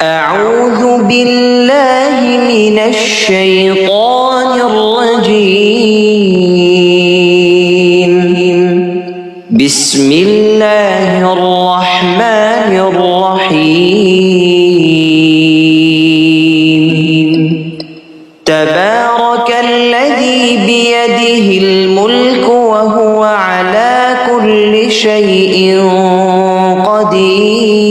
أعوذ بالله من الشيطان الرجيم. بسم الله الرحمن الرحيم. تبارك الذي بيده الملك وهو على كل شيء قدير.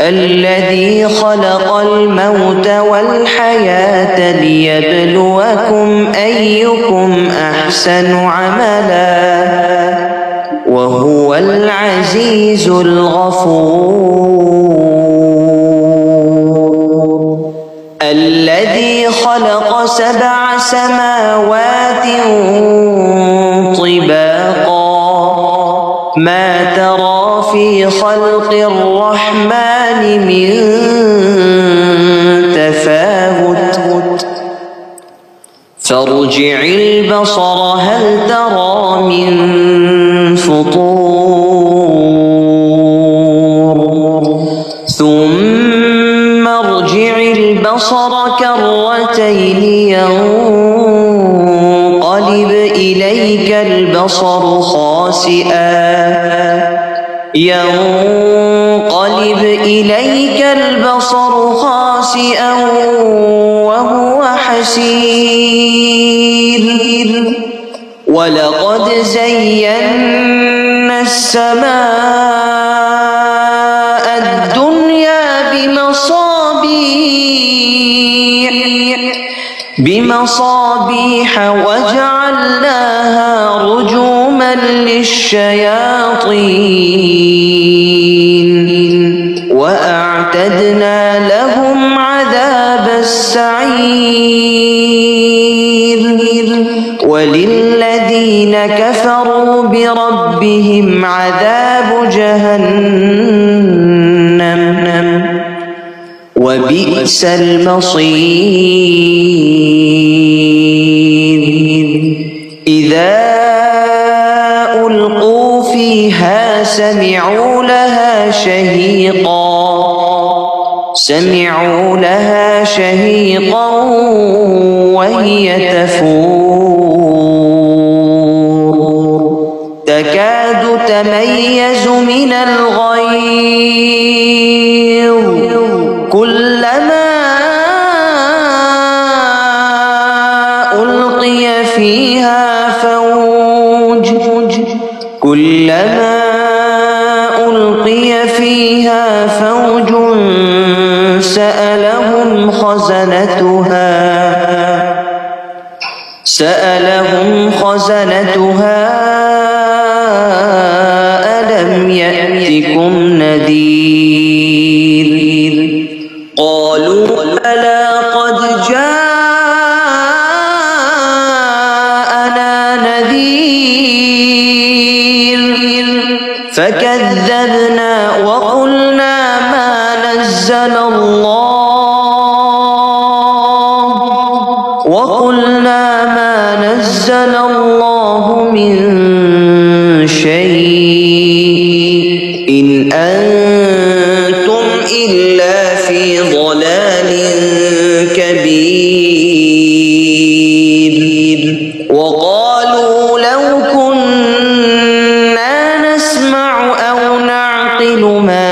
الذي خلق الموت والحياة ليبلوكم أيكم أحسن عملا وهو العزيز الغفور. الذي خلق 7 سماوات طباقا ما ترى في خلق الرحمن من تفاوت فارجع البصر هل ترى من فطور ثم ارجع البصر كرتين ينقلب إليك البصر خاسئا وهو حسير. ولقد زينا السماء الدنيا بمصابيح وجعلناها رجوما للشياطين وأعتدنا لهم عذاب السعير. وللذين كفروا بربهم عذاب جهنم وبئس المصير. إذا ألقوا فيها سمعوا لها شهيقا وهي تفور تكاد تميز من الغيظ كلما ألقي فيها فوج سألهم خزنتها ألم يأتكم نذير قالوا بلى قد جاءنا نذير فكذبنا وقلنا ما نزل الله من شيء إن أنتم إلا في ضلال كبير. وقالوا لو كنا نسمع أو نعقل ما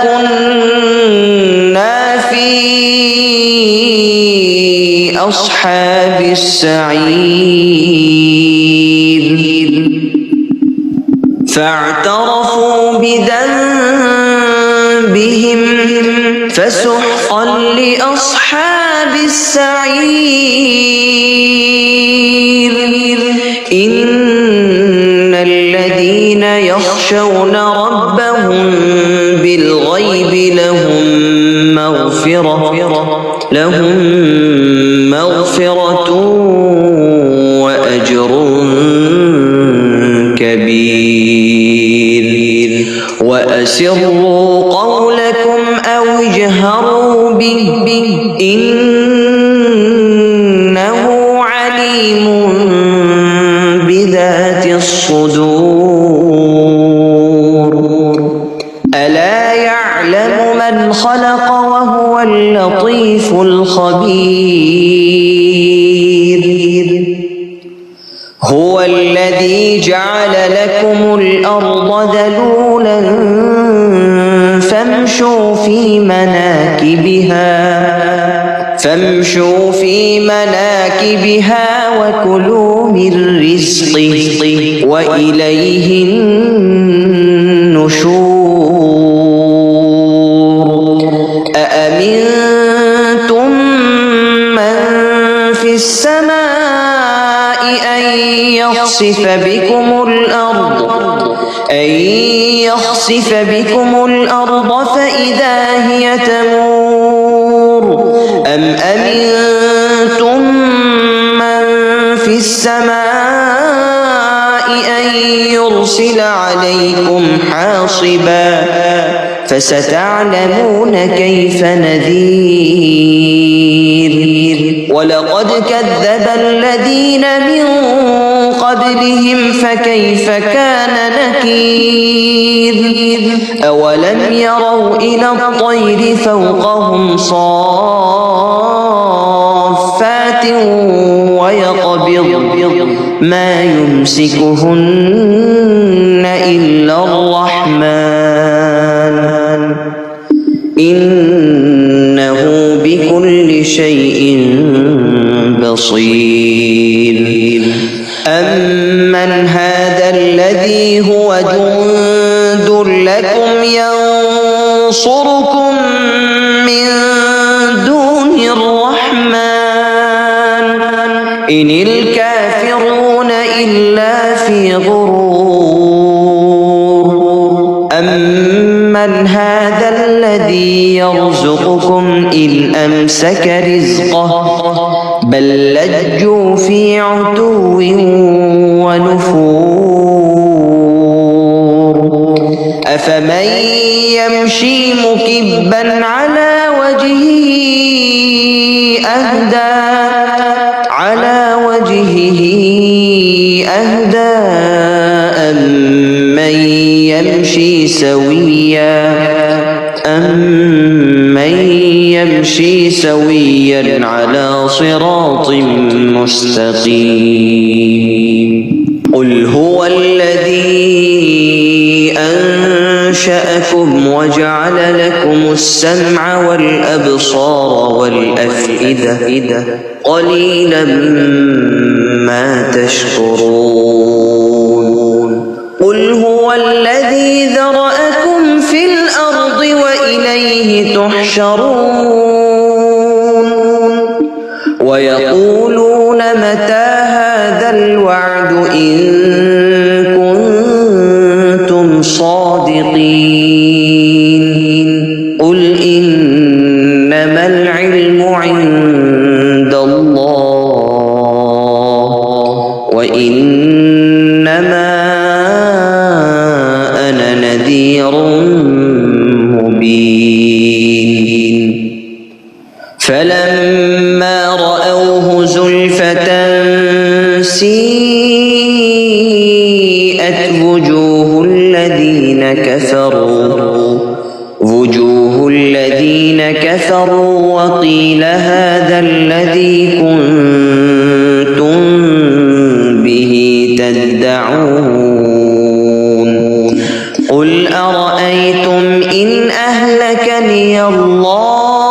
كنا في أصحاب السعير. فاعترفوا بذنبهم فسحقا لأصحاب السعير. إن الذين يخشون ربهم بالغيب لهم مغفرة وأجر كبير. وأسروا قولكم أو اجهروا به إنه عليم بذات الصدور. الصدور ألا يعلم من خلق وهو اللطيف الخبير هو الذي جعل لكم الأرض ذلولا فامشوا في مناكبها وكلوا من رزقه وإليه النشور أأمنتم من في السماء أن يخسف بكم الأرض فإذا هي تمور أم أمنتم من في السماء أن يرسل عليكم حاصبا فستعلمون كيف نذير ولقد كذب الذين من قبلهم فكيف كان نكير أولم يروا إلى الطير فوقهم صافات ويقبض ما يمسكهن إلا الرحمن إنه بكل شيء بصير أمن هذا الذي هو جند لكم ينصركم من دون الرحمن إن الكافرون إلا في غرور أمن هذا الذي يرزقكم إن أمسك رزقه بل لجوا في عتو ونفور أفمن يمشي مكبا على وجهه أهدى أمن يمشي سويا على صراط مستقيم قل هو الذي أنشأكم وجعل لكم السمع والأبصار والأفئدة قليلا ما تشكرون قل هو الذي ذرأكم في الأرض وإليه تحشرون ويقولون متى هذا الوعد إن كنتم صادقين قل إنما العلم عند الله وإنما أنا نذير مبين فلما رأوه زلفة سيئت وجوه الذين كفروا وقيل هذا الذي كنتم به تدعون قل أرأيتم إن أهلكني الله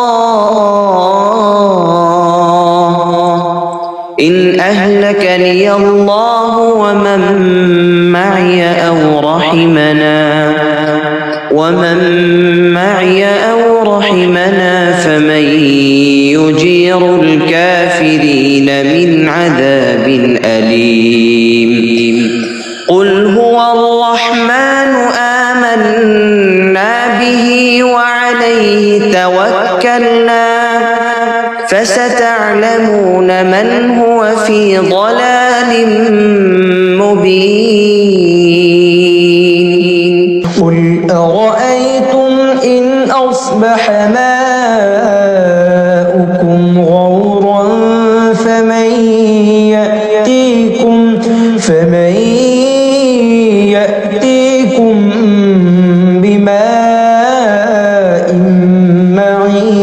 ومن معي أو رحمنا فمن يجير الكافرين من عذاب أليم قل هو الرحمن آمنا به وعليه توكلنا فستعلمون من هو في ضلال مبين قل أرأيتم إن أصبح ماؤكم غورا فمن بماء معين